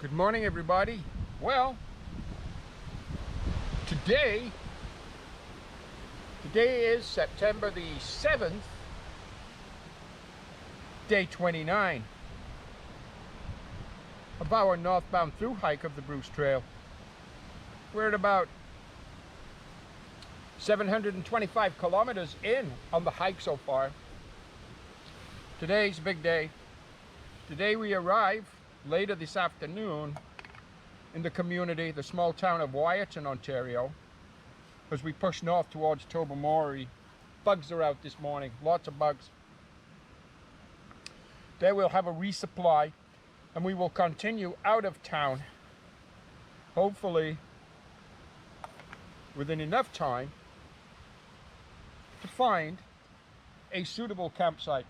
Good morning, everybody. Well, today is September the 7th, day 29 of our northbound through hike of the Bruce Trail. We're at about 725 kilometers in on the hike so far. Today's a big day. Today we arrive later this afternoon in the community, the small town of Wiarton, Ontario, as we push north towards Tobermory. Bugs are out this morning, lots of bugs. There we'll have a resupply and we will continue out of town, hopefully within enough time to find a suitable campsite.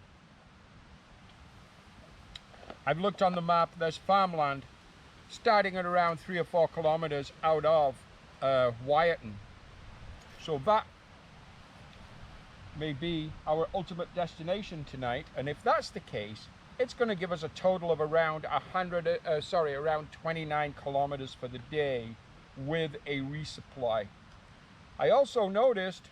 I've looked on the map. There's farmland starting at around 3 or 4 kilometers out of Wiarton. So that may be our ultimate destination tonight. And if that's the case, it's going to give us a total of around around 29 kilometers for the day with a resupply. I also noticed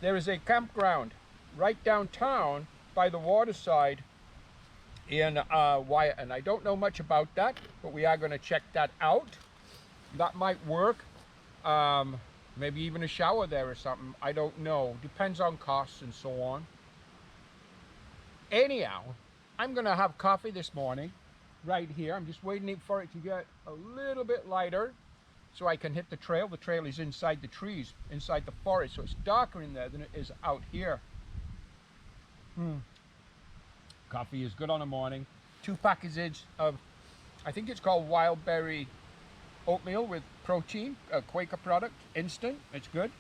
there is a campground right downtown by the waterside in Wiarton. I don't know much about that, but we are going to check that out. That might work. Maybe even a shower there or something. I don't know. Depends on costs and so on. Anyhow, I'm going to have coffee this morning right here. I'm just waiting for it to get a little bit lighter so I can hit the trail. The trail is inside the trees, inside the forest, so it's darker in there than it is out here. Coffee is good on a morning. 2 packages of, I think it's called wild berry oatmeal with protein, a Quaker product, instant. It's good.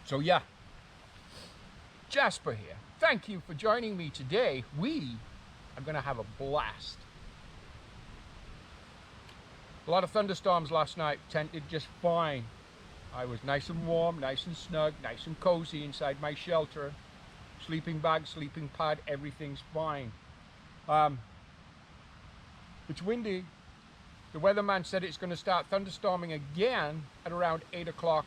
So yeah, Jasper here. Thank you for joining me today. We are going to have a blast. A lot of thunderstorms last night, tented just fine. I was nice and warm, nice and snug, nice and cozy inside my shelter. Sleeping bag, sleeping pad, everything's fine. It's windy. The weatherman said it's going to start thunderstorming again at around 8 o'clock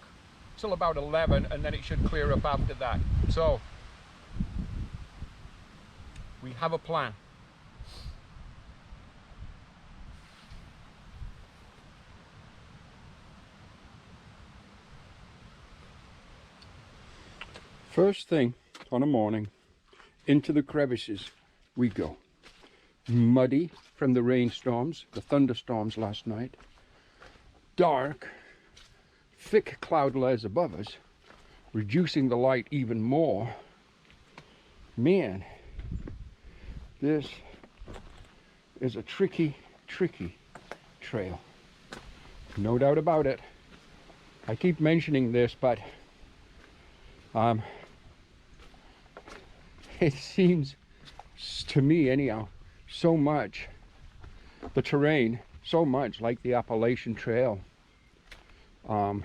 till about 11, and then it should clear up after that. So we have a plan. First thing on a morning, into the crevices we go. Muddy from the rainstorms, the thunderstorms last night. Dark, thick cloud layers above us, reducing the light even more. Man, this is a tricky trail. No doubt about it. I keep mentioning this, but it seems to me anyhow so much, the terrain so much like the Appalachian Trail. Now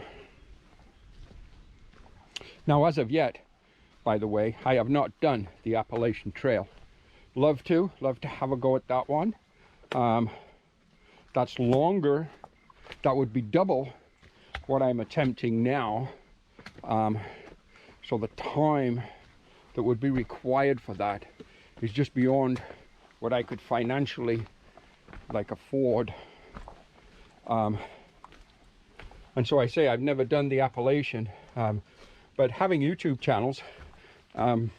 as of yet, by the way, I have not done the Appalachian Trail. Love to have a go at that one. That's longer. That would be double what I'm attempting now. So the time that would be required for that is just beyond what I could financially afford. And so I say I've never done the Appalachian, but having YouTube channels, I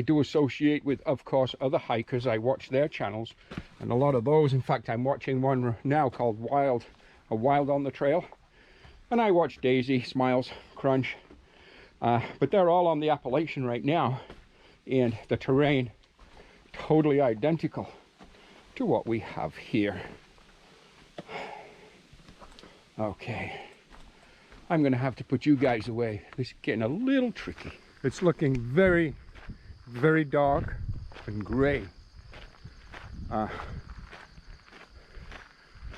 do associate with, of course, other hikers. I watch their channels, and a lot of those, in fact, I'm watching one now called Wild on the Trail, and I watch Daisy, Smiles, Crunch. But they're all on the Appalachian right now, and the terrain totally identical to what we have here. Okay, I'm gonna have to put you guys away. This is getting a little tricky. It's looking very, very dark and gray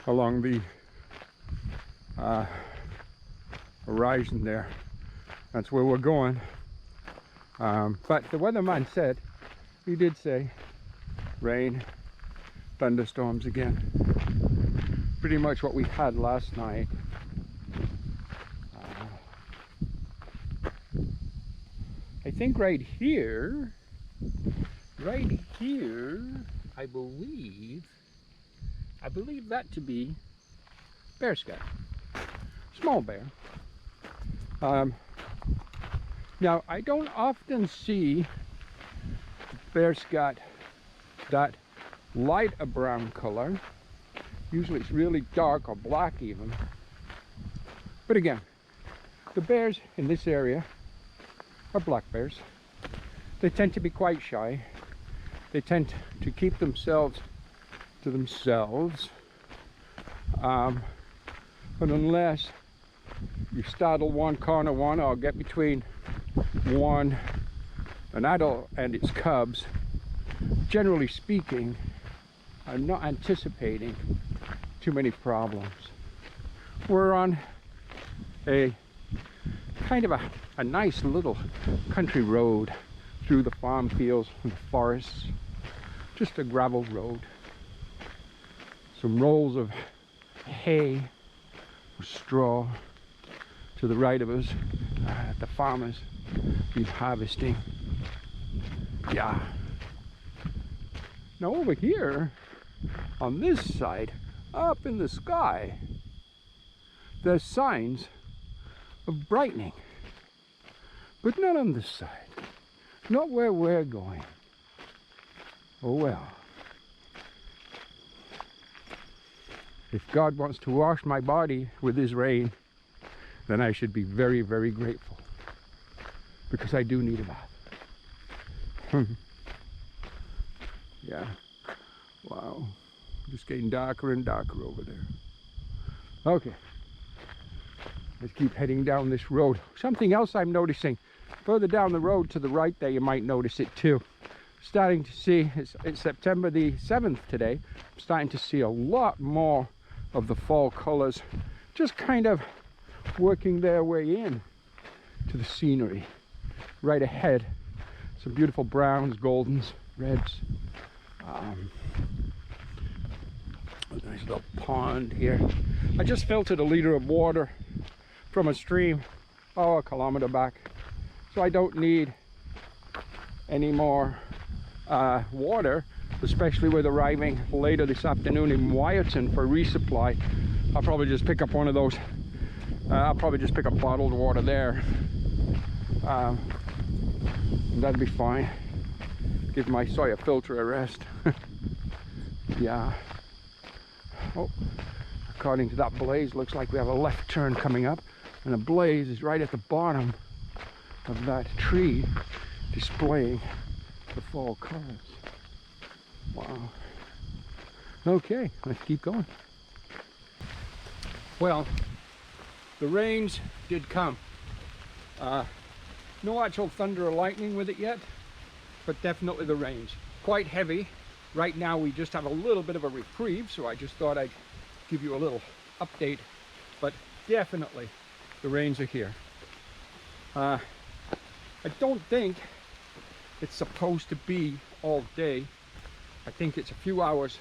along the horizon there. That's where we're going. But the weatherman said, he did say rain thunderstorms again. Pretty much what we had last night. I think right here, I believe that to be bear scat, small bear. Now I don't often see bear scat that light a brown color. Usually it's really dark or black even. But again, the bears in this area are black bears. They tend to be quite shy. They tend to keep themselves to themselves. But unless you startle one, corner one, or get between an adult and its cubs, generally speaking, I'm not anticipating too many problems. We're on a kind of a nice little country road through the farm fields and the forests. Just a gravel road. Some rolls of hay or straw to the right of us. The farmers been harvesting. Yeah. Now over here, on this side, up in the sky, there's signs of brightening. But not on this side. Not where we're going. Oh well. If God wants to wash my body with his rain, then I should be very, very grateful. Because I do need a bath. Yeah. Wow. Just getting darker and darker over there. Okay. Let's keep heading down this road. Something else I'm noticing. Further down the road to the right there, you might notice it too. Starting to see, it's September the 7th today. I'm starting to see a lot more of the fall colors just kind of working their way in to the scenery. Right ahead, some beautiful browns, goldens, reds. A nice little pond here. I just filtered a liter of water from a stream, a kilometer back. So I don't need any more water, especially with arriving later this afternoon in Wiarton for resupply. I'll probably just pick up one of those. I'll probably just pick up bottled water there. That'd be fine. Give my soya filter a rest. Yeah. Oh, according to that blaze, looks like we have a left turn coming up, and the blaze is right at the bottom of that tree, displaying the fall colors. Wow. Okay, let's keep going. Well, the rains did come. No actual thunder or lightning with it yet, but definitely the rains. Quite heavy. Right now we just have a little bit of a reprieve, so I just thought I'd give you a little update. But definitely the rains are here. I don't think it's supposed to be all day. I think it's a few hours.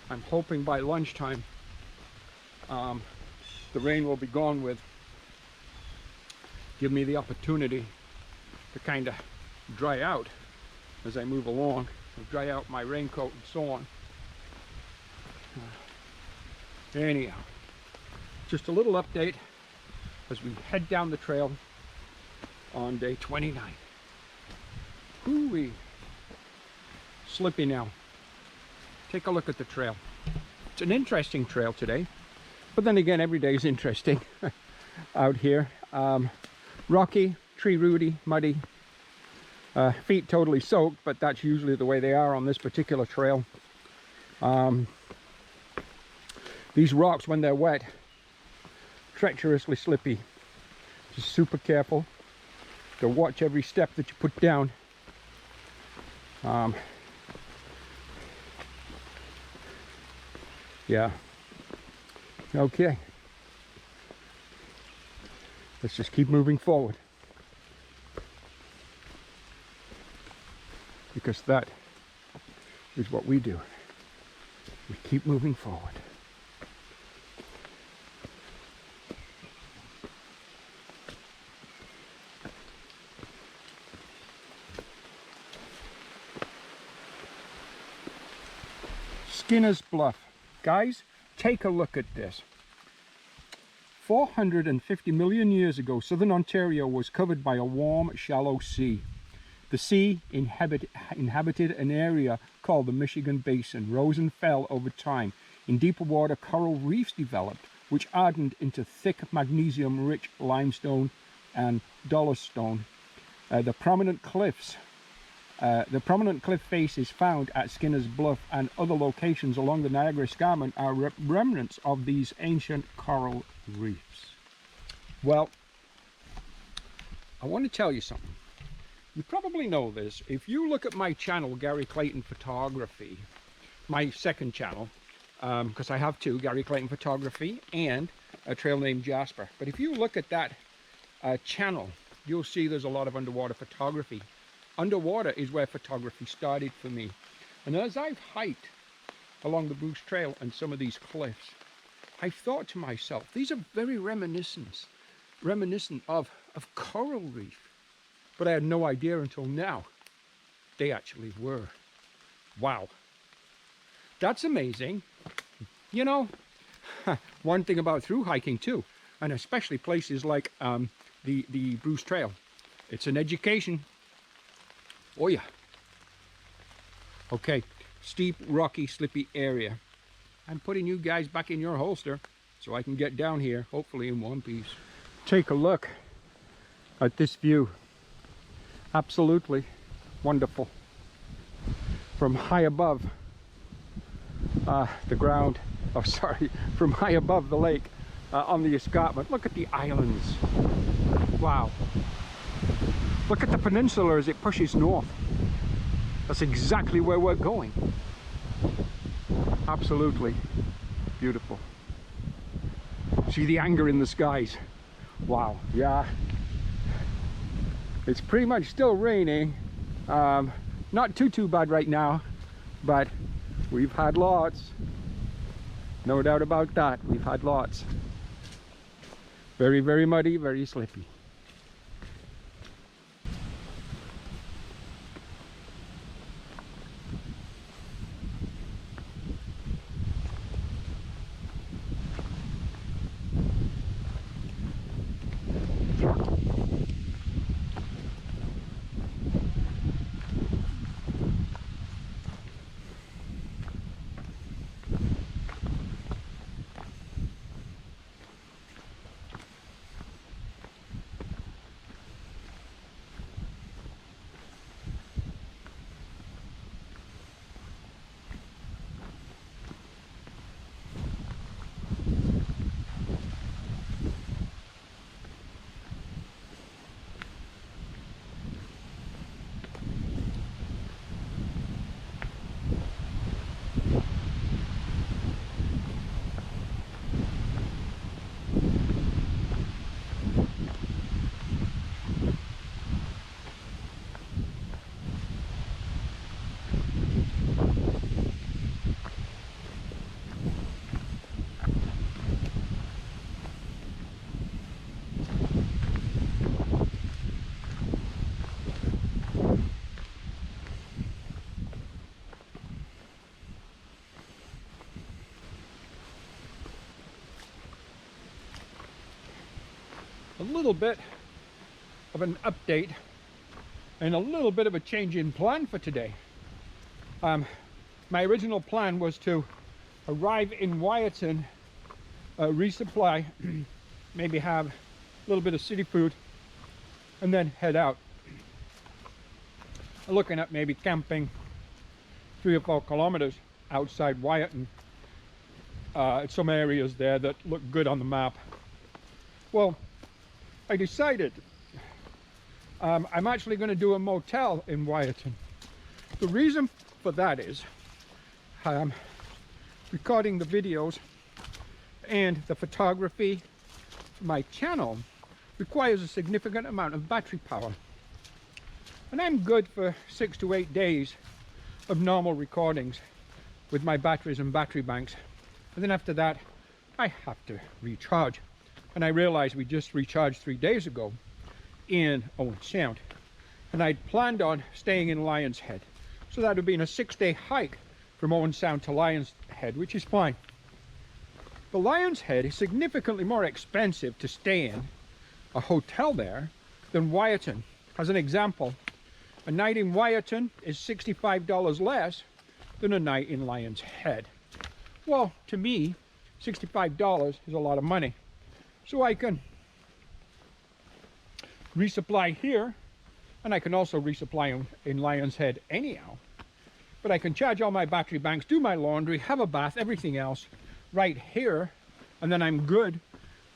I'm hoping by lunchtime the rain will be gone with. Give me the opportunity to kind of dry out as I move along. Dry out my raincoat and so on. Anyhow, just a little update as we head down the trail on day 29. Hoo-wee. Slippy now. Take a look at the trail. It's an interesting trail today, but then again, every day is interesting out here. Rocky, tree rooty, muddy. Feet totally soaked, but that's usually the way they are on this particular trail. These rocks, when they're wet, treacherously slippy. Just super careful to watch every step that you put down. Yeah. Okay. Let's just keep moving forward. Because that is what we do. we keep moving forward. Skinner's Bluff. Guys, take a look at this. 450 million years ago, southern Ontario was covered by a warm, shallow sea. The sea inhabited an area called the Michigan Basin, rose and fell over time. In deeper water, coral reefs developed, which hardened into thick magnesium-rich limestone and dolostone. The prominent cliff faces found at Skinner's Bluff and other locations along the Niagara Escarpment are remnants of these ancient coral reefs. Well, I want to tell you something. You probably know this. If you look at my channel, Gary Clayton Photography, my second channel, because I have two, Gary Clayton Photography and a trail named Jasper. But if you look at that channel, you'll see there's a lot of underwater photography. Underwater is where photography started for me. And as I've hiked along the Bruce Trail and some of these cliffs, I've thought to myself, these are very reminiscent of coral reef. But I had no idea until now they actually were. Wow. That's amazing. You know, one thing about through hiking too, and especially places like the Bruce Trail, it's an education. Oh yeah. Okay, steep, rocky, slippy area. I'm putting you guys back in your holster so I can get down here, hopefully in one piece. Take a look at this view. Absolutely wonderful. From high above the ground, oh sorry, from high above the lake on the escarpment. Look at the islands. Wow. Look at the peninsula as it pushes north. That's exactly where we're going. Absolutely beautiful. See the anger in the skies. Wow, yeah. It's pretty much still raining. Not too bad right now, but we've had lots. No doubt about that, we've had lots. Very, very muddy, very slippy. A little bit of an update and a little bit of a change in plan for today. My original plan was to arrive in Wiarton, resupply, maybe have a little bit of city food, and then head out. Looking at maybe camping 3 or 4 kilometers outside Wiarton. Some areas there that look good on the map. Well, I decided I'm actually going to do a motel in Wiarton. The reason for that is recording the videos and the photography for my channel requires a significant amount of battery power. And I'm good for 6 to 8 days of normal recordings. with my batteries and battery banks. And then after that, I have to recharge. And I realized we just recharged 3 days ago in Owen Sound. And I'd planned on staying in Lion's Head. So that would have been a 6-day hike from Owen Sound to Lion's Head, which is fine. But Lion's Head is significantly more expensive to stay in a hotel there than Wiarton. As an example, a night in Wiarton is $65 less than a night in Lion's Head. Well, to me, $65 is a lot of money. So I can resupply here, and I can also resupply in Lion's Head anyhow. But I can charge all my battery banks, do my laundry, have a bath, everything else right here, and then I'm good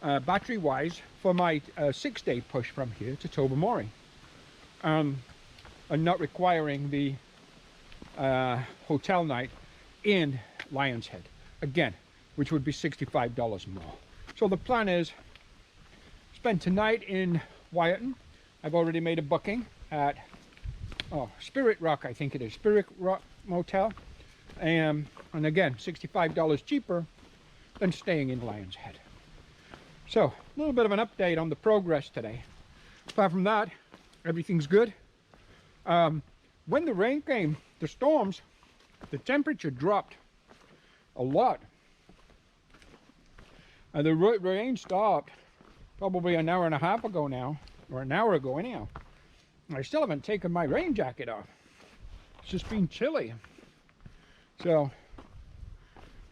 battery-wise for my 6-day push from here to Tobermory. And not requiring the hotel night in Lion's Head again, which would be $65 more. So the plan is spend tonight in Wiarton. I've already made a booking at Spirit Rock, I think it is, Spirit Rock Motel, and again $65 cheaper than staying in Lion's Head. So a little bit of an update on the progress today. Apart from that, everything's good. When the rain came, the storms, the temperature dropped a lot. And the rain stopped probably an hour and a half ago now, or an hour ago anyhow. I still haven't taken my rain jacket off. It's just been chilly. So,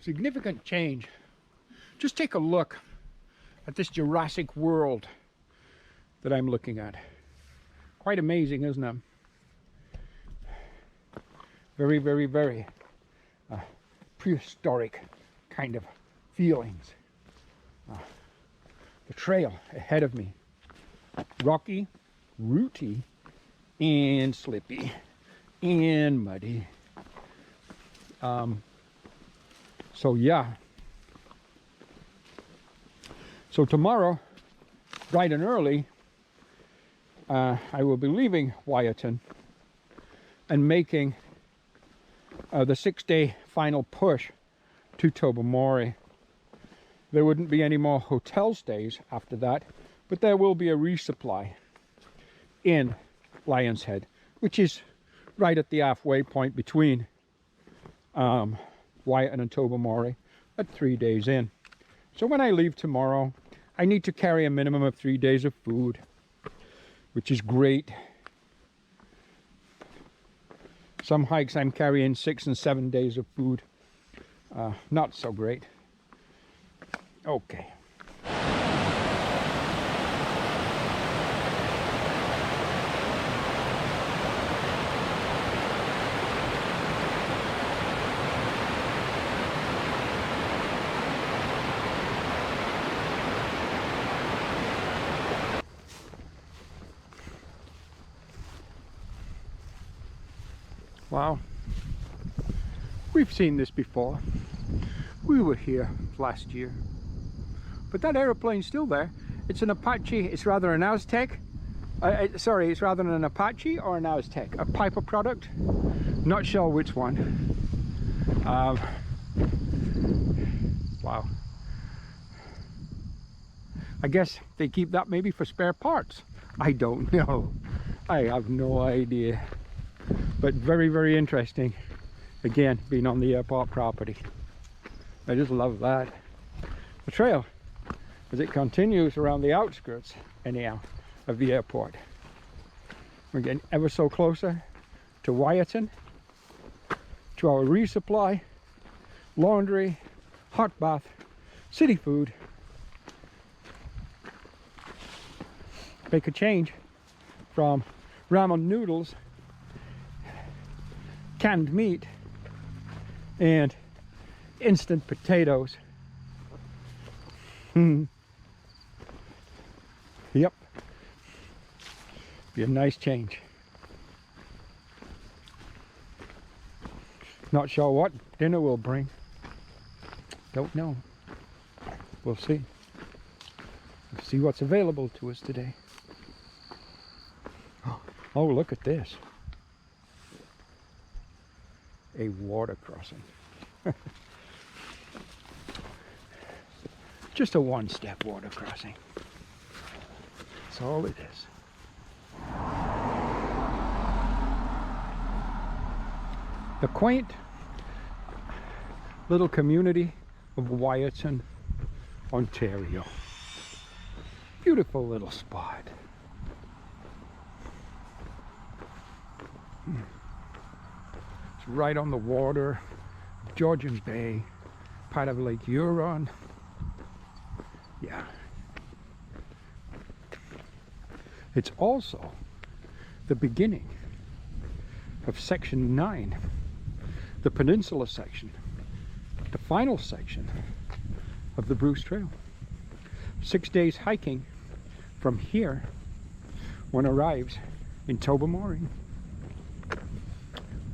significant change. Just take a look at this Jurassic world that I'm looking at. Quite amazing, isn't it? Very, very, very prehistoric kind of feelings. The trail ahead of me, rocky, rooty, and slippy, and muddy. So yeah. So tomorrow, bright and early, I will be leaving Wiarton and making the 6-day final push to Tobermory. There wouldn't be any more hotel stays after that, but there will be a resupply in Lion's Head, which is right at the halfway point between Wiarton and Tobermory at 3 days in. So when I leave tomorrow, I need to carry a minimum of 3 days of food, which is great. Some hikes I'm carrying 6 and 7 days of food. Not so great. Okay. Wow. We've seen this before. We were here last year. But that aeroplane's still there. It's an Apache. It's rather an Aztec. Sorry, it's rather an Apache or an Aztec. A Piper product. Not sure which one. Wow. I guess they keep that maybe for spare parts. I don't know. I have no idea. But very, very interesting. Again, being on the airport property. I just love that. The trail, as it continues around the outskirts, anyhow, of the airport. We're getting ever so closer to Wiarton, to our resupply, laundry, hot bath, city food. Make a change from ramen noodles, canned meat, and instant potatoes. Yep. Be a nice change. Not sure what dinner will bring. Don't know. We'll see. We'll see what's available to us today. Oh, look at this. A water crossing. Just a one-step water crossing. That's all it is. The quaint little community of Wiarton, Ontario. Beautiful little spot. It's right on the water, Georgian Bay, part of Lake Huron. Yeah. It's also the beginning of section 9, the peninsula section, the final section of the Bruce Trail. 6 days hiking from here. One arrives in Tobermory.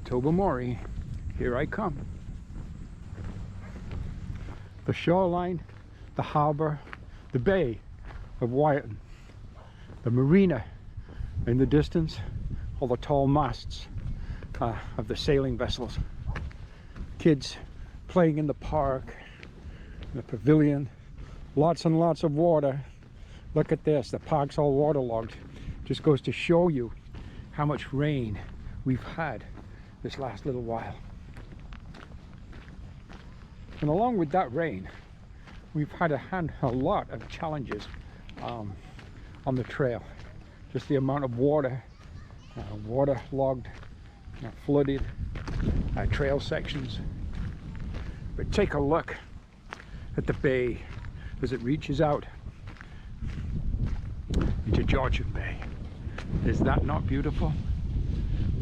Tobermory, here I come. The shoreline, the harbour, the bay of Wiarton, the marina in the distance, all the tall masts of the sailing vessels, kids playing in the park, the pavilion, lots and lots of water. Look at this, the park's all waterlogged. Just goes to show you how much rain we've had this last little while. And along with that rain, we've had a lot of challenges on the trail. Just the amount of water, waterlogged, flooded trail sections. But take a look at the bay as it reaches out into Georgian Bay. Is that not beautiful?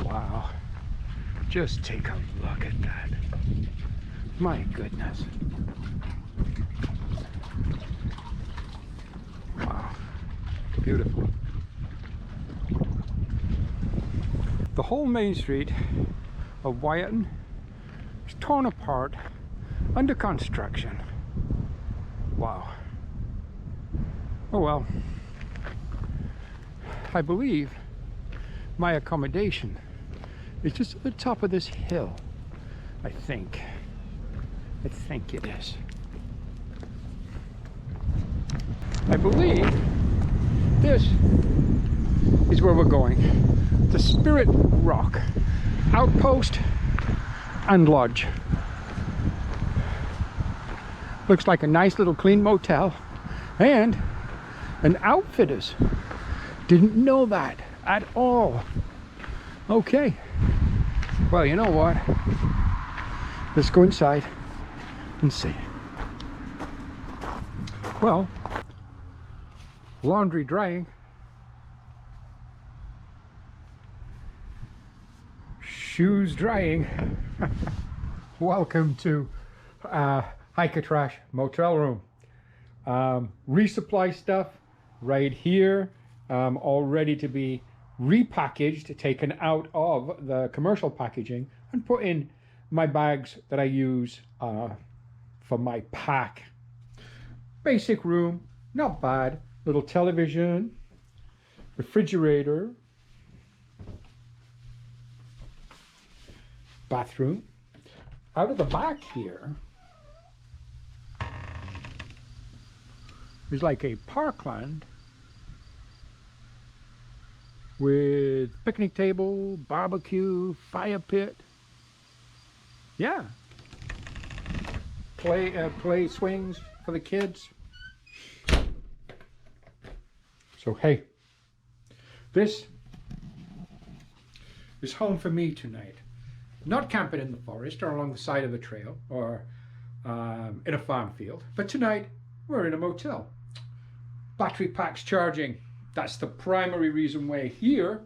Wow. Just take a look at that. My goodness. Wow. Beautiful. The whole main street of Wiarton is torn apart, under construction. Wow. Oh well. I believe my accommodation is just at the top of this hill. I think it is. I believe this is where we're going. The Spirit Rock Outpost and Lodge. Looks like a nice little clean motel and an outfitters. Didn't know that at all. Okay, well, you know what, let's go inside and see. Well, laundry drying, shoes drying. Welcome to Hiker Trash motel room. Resupply stuff right here, all ready to be repackaged, taken out of the commercial packaging and put in my bags that I use for my pack. Basic room, not bad. Little television, refrigerator, bathroom. Out of the back here is like a parkland with picnic table, barbecue, fire pit. Yeah. Play swings for the kids. So hey, this is home for me tonight. Not camping in the forest or along the side of the trail or in a farm field, but tonight we're in a motel. Battery packs charging. That's the primary reason we're here.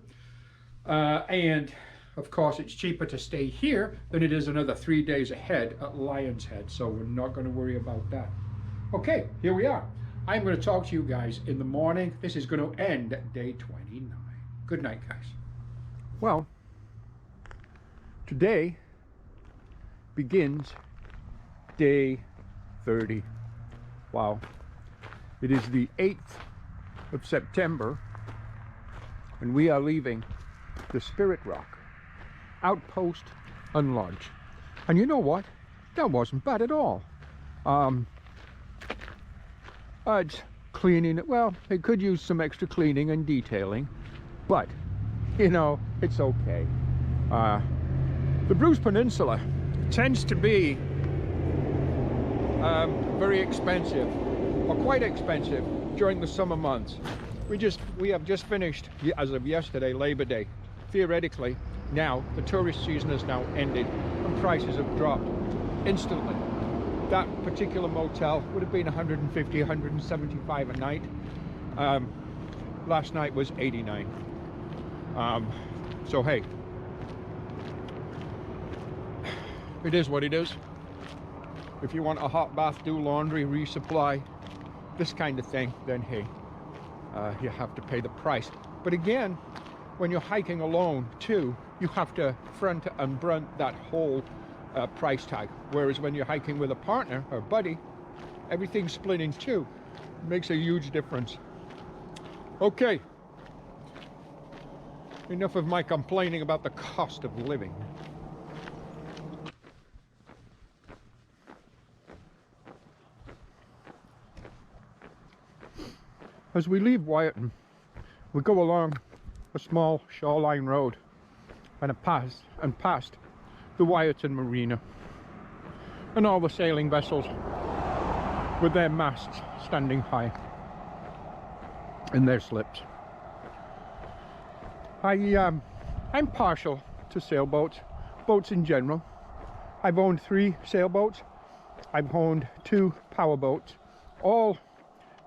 And of course it's cheaper to stay here than it is another 3 days ahead at Lion's Head, so we're not going to worry about that. Okay, here we are. I'm going to talk to you guys in the morning. This is going to end at day 29. Good night, guys. Well, today begins day 30. Wow. It is the 8th of September and we are leaving the Spirit Rock Outpost and Lodge. And you know what? that wasn't bad at all. It's cleaning, well, it could use some extra cleaning and detailing, but you know, it's okay. The Bruce Peninsula tends to be very expensive, or quite expensive during the summer months. We have just finished, as of yesterday, Labor Day. Theoretically, now the tourist season has now ended and prices have dropped instantly. That particular motel would have been 150, 175 a night. Last night was 89. So hey, it is what it is. If you want a hot bath, do laundry, resupply, this kind of thing, then hey, you have to pay the price. But again, when you're hiking alone too, you have to front and brunt that whole price tag. Whereas when you're hiking with a partner or buddy, everything's split in two. It makes a huge difference. Okay, enough of my complaining about the cost of living. As we leave Wiarton, we go along a small shoreline road and past the Wiarton Marina and all the sailing vessels with their masts standing high in their slips. I'm partial to sailboats, boats in general. I've owned 3 sailboats. I've owned 2 powerboats, all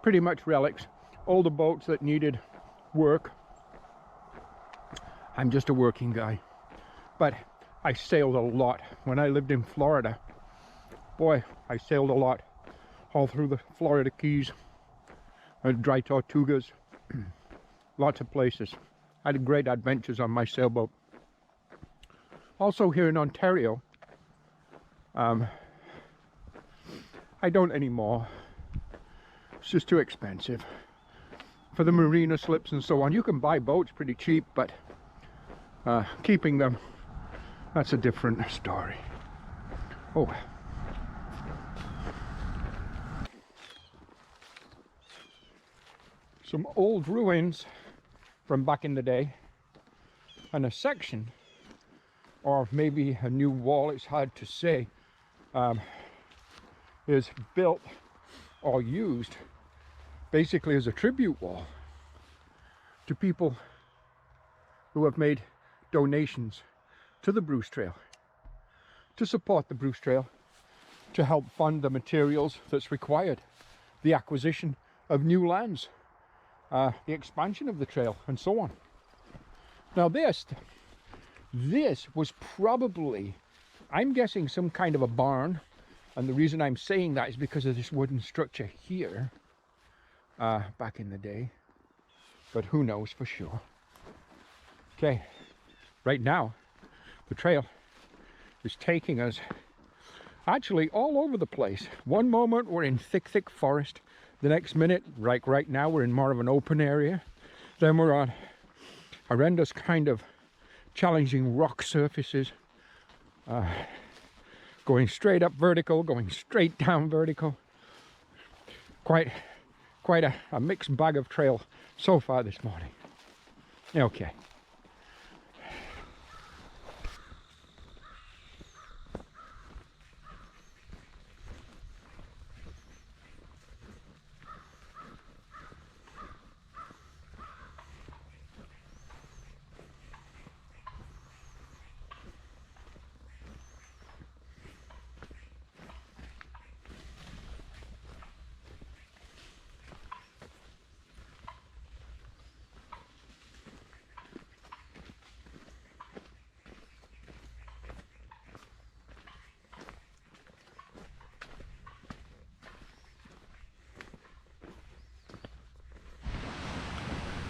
pretty much relics, older boats that needed work. I'm just a working guy, but I sailed a lot when I lived in Florida. Boy, I sailed a lot all through the Florida Keys and dry Tortugas, lots of places. I had great adventures on my sailboat. Also here in Ontario, I don't anymore. It's just too expensive for the marina slips and so on. You can buy boats pretty cheap, but keeping them, that's a different story. Oh, some old ruins from back in the day, and a section, or maybe a new wall, it's hard to say, is built or used basically as a tribute wall to people who have made donations to the Bruce Trail, to support the Bruce Trail, to help fund the materials that's required, the acquisition of new lands, the expansion of the trail, and so on. Now this was probably, I'm guessing, some kind of a barn, and the reason I'm saying that is because of this wooden structure here back in the day, but who knows for sure. Okay, right now the trail is taking us actually all over the place. One moment we're in thick forest, the next minute, right now, we're in more of an open area. Then we're on horrendous kind of challenging rock surfaces, going straight up vertical, going straight down vertical. Quite a mixed bag of trail so far this morning. Okay.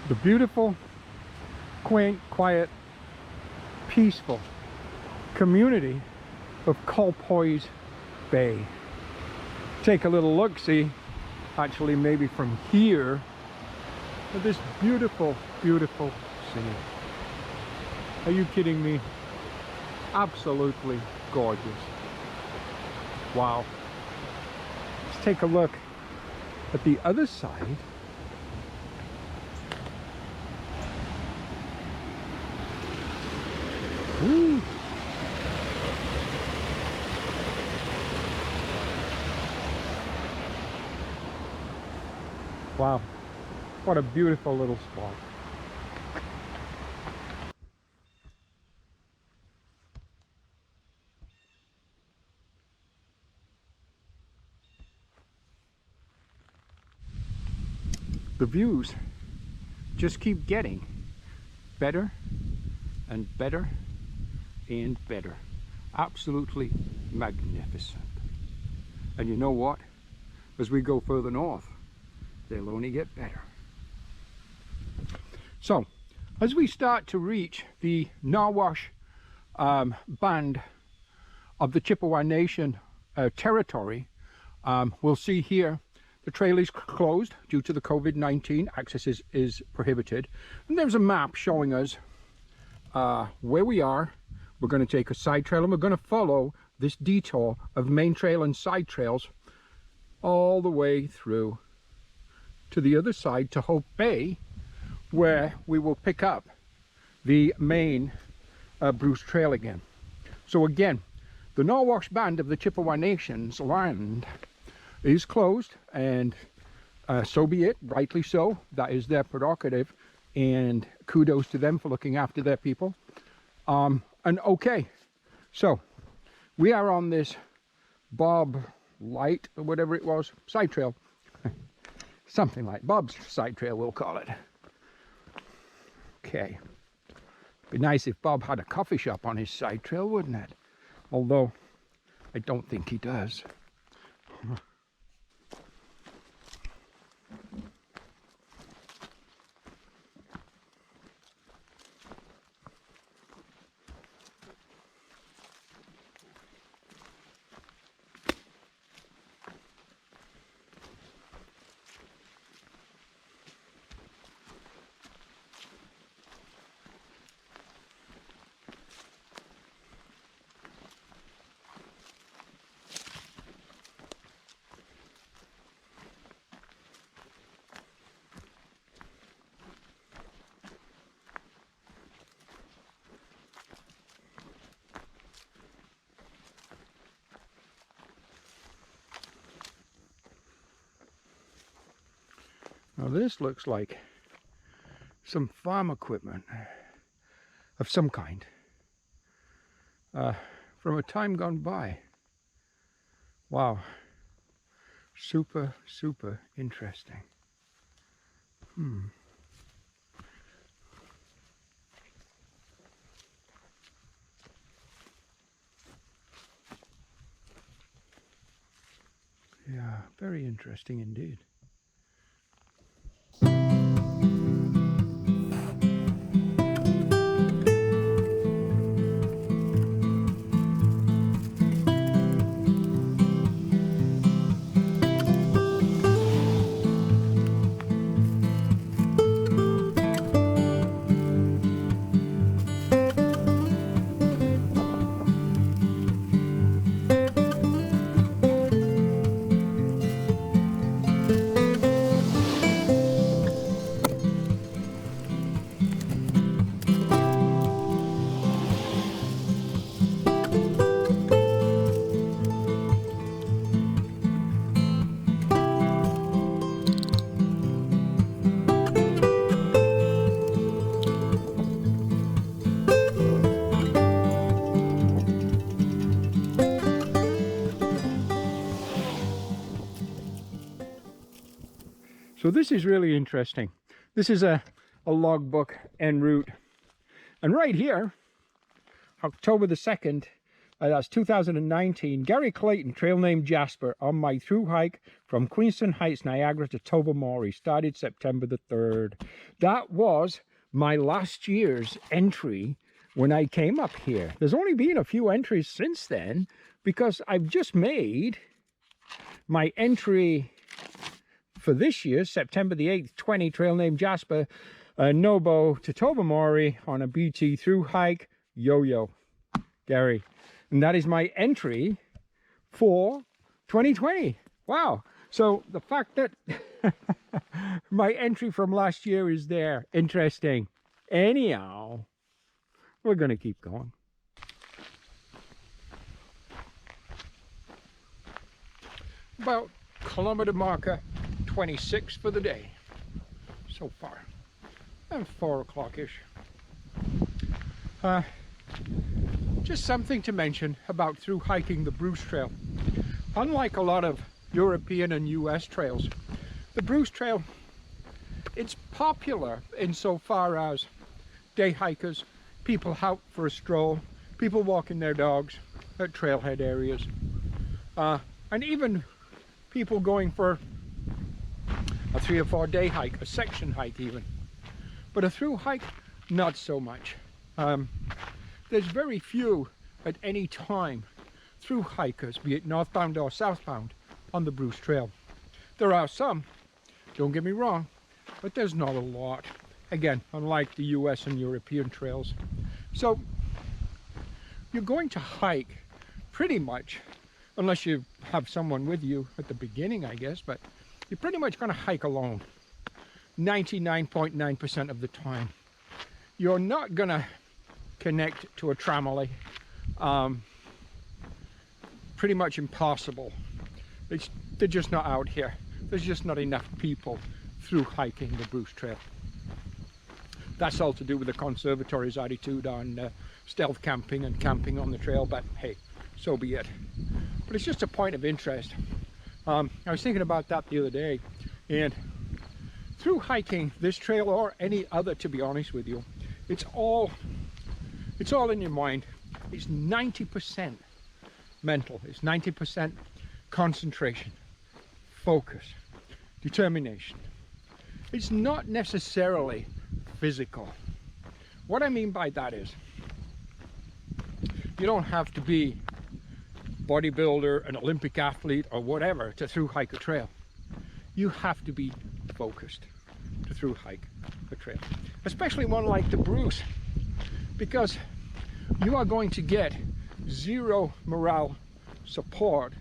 The beautiful, quaint, quiet, peaceful community of Colpoys Bay. Take a little look-see, actually maybe from here, at this beautiful, beautiful scene. Are you kidding me? Absolutely gorgeous. Wow. Let's take a look at the other side. Woo. Wow, what a beautiful little spot. The views just keep getting better and better and better. Absolutely magnificent. And you know what? As we go further north, they'll only get better. So, as we start to reach the Nawash band of the Chippewa Nation territory, we'll see here the trail is closed due to the COVID-19. Access is prohibited. And there's a map showing us where we are. We're going to take a side trail and we're going to follow this detour of main trail and side trails all the way through to the other side to Hope Bay, where we will pick up the main Bruce Trail again. So again, the Nawash band of the Chippewa Nation's land is closed, and so be it, rightly so. That is their prerogative, and kudos to them for looking after their people. And okay, so we are on this Bob Light or whatever it was, side trail. Something like Bob's side trail, we'll call it. Okay. Be nice if Bob had a coffee shop on his side trail, wouldn't it? Although, I don't think he does. Now this looks like some farm equipment of some kind from a time gone by. Wow, super interesting. Yeah, very interesting indeed. So this is really interesting. This is a logbook en route. And right here, October the 2nd, that's 2019, Gary Clayton, trail name Jasper, on my through hike from Queenston Heights, Niagara to Tobermory, started September the 3rd. That was my last year's entry when I came up here. There's only been a few entries since then, because I've just made my entry for this year, September the 8th, 20, trail name Jasper, Nobo to Tobermory on a BT through hike, YoYo, Gary. And that is my entry for 2020. Wow. So the fact that my entry from last year is there. Interesting. Anyhow, we're going to keep going. About kilometer marker 26 for the day so far. And 4 o'clock-ish. Just something to mention about through hiking the Bruce Trail. Unlike a lot of European and US trails, the Bruce Trail, it's popular insofar as day hikers, people out for a stroll, people walking their dogs at trailhead areas, and even people going for a 3 or 4 day hike, a section hike even. But a through hike, not so much. There's very few at any time through hikers, be it northbound or southbound, on the Bruce Trail. There are some, don't get me wrong, but there's not a lot. Again, unlike the US and European trails. So you're going to hike pretty much, unless you have someone with you at the beginning, I guess, but you're pretty much going to hike alone 99.9% of the time. You're not going to connect to a tramway. Pretty much impossible. They're just not out here. There's just not enough people through hiking the Bruce Trail. That's all to do with the conservatory's attitude on stealth camping and camping on the trail, but hey, so be it. But it's just a point of interest. I was thinking about that the other day, and through hiking this trail or any other, to be honest with you, it's all in your mind. It's 90% mental. It's 90% concentration, focus, determination. It's not necessarily physical. What I mean by that is, you don't have to be bodybuilder, an Olympic athlete or whatever to through hike a trail. You have to be focused to through hike a trail, especially one like the Bruce, because you are going to get zero morale support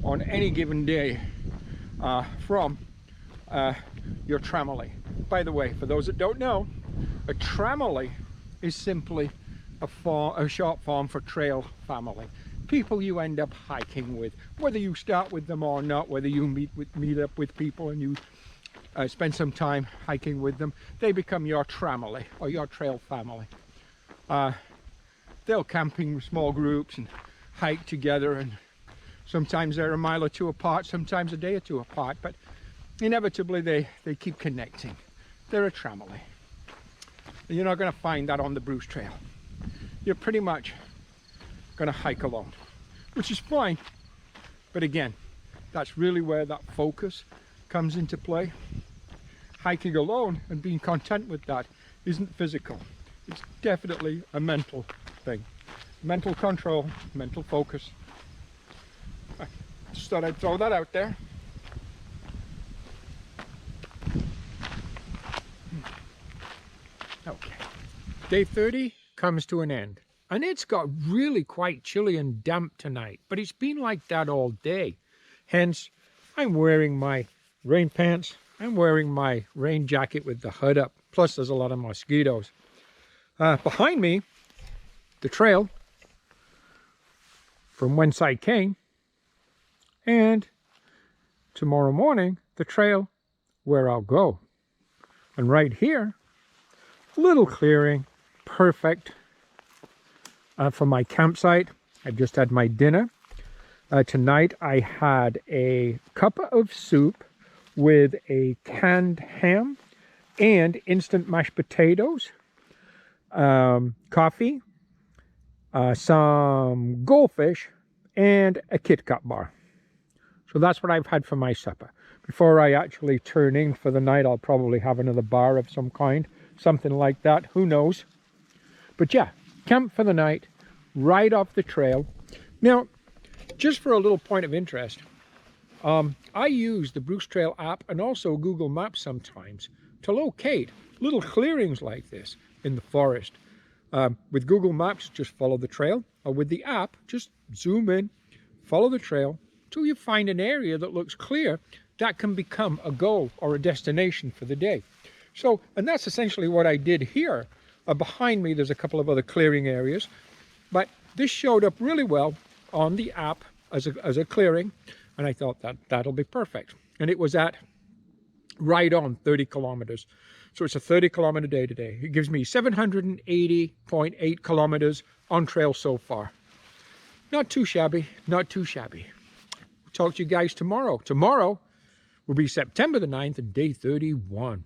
on any given day from your tramway. By the way, for those that don't know, a tramway is simply a short form for trail family. People you end up hiking with, whether you start with them or not, whether you meet up with people and you spend some time hiking with them, they become your tramway or your trail family. They'll camp in small groups and hike together, and sometimes they're a mile or two apart, sometimes a day or two apart, but inevitably they keep connecting. They're a tramway. You're not going to find that on the Bruce Trail. You're pretty much going to hike alone, which is fine. But again, that's really where that focus comes into play. Hiking alone and being content with that isn't physical. It's definitely a mental thing. Mental control, mental focus. I just thought I'd throw that out there. Okay, day 30 comes to an end, and it's got really quite chilly and damp tonight, but it's been like that all day. Hence, I'm wearing my rain pants, I'm wearing my rain jacket with the hood up, plus there's a lot of mosquitoes. Behind me, the trail from whence I came, and tomorrow morning, the trail where I'll go. And right here, little clearing, perfect for my campsite. I just had my dinner. Tonight I had a cup of soup with a canned ham and instant mashed potatoes, coffee, some goldfish, and a Kit Kat bar. So that's what I've had for my supper. Before I actually turn in for the night, I'll probably have another bar of some kind. Something like that, who knows. But yeah, camp for the night, right off the trail. Now, just for a little point of interest, I use the Bruce Trail app and also Google Maps sometimes to locate little clearings like this in the forest. With Google Maps, just follow the trail, or with the app, just zoom in, follow the trail till you find an area that looks clear that can become a goal or a destination for the day. So, and that's essentially what I did here. Behind me, there's a couple of other clearing areas, but this showed up really well on the app as a clearing, and I thought that'll be perfect. And it was at right on 30 kilometers. So it's a 30 kilometer day today. It gives me 780.8 kilometers on trail so far. Not too shabby, not too shabby. We'll talk to you guys tomorrow. Tomorrow will be September the 9th and day 31.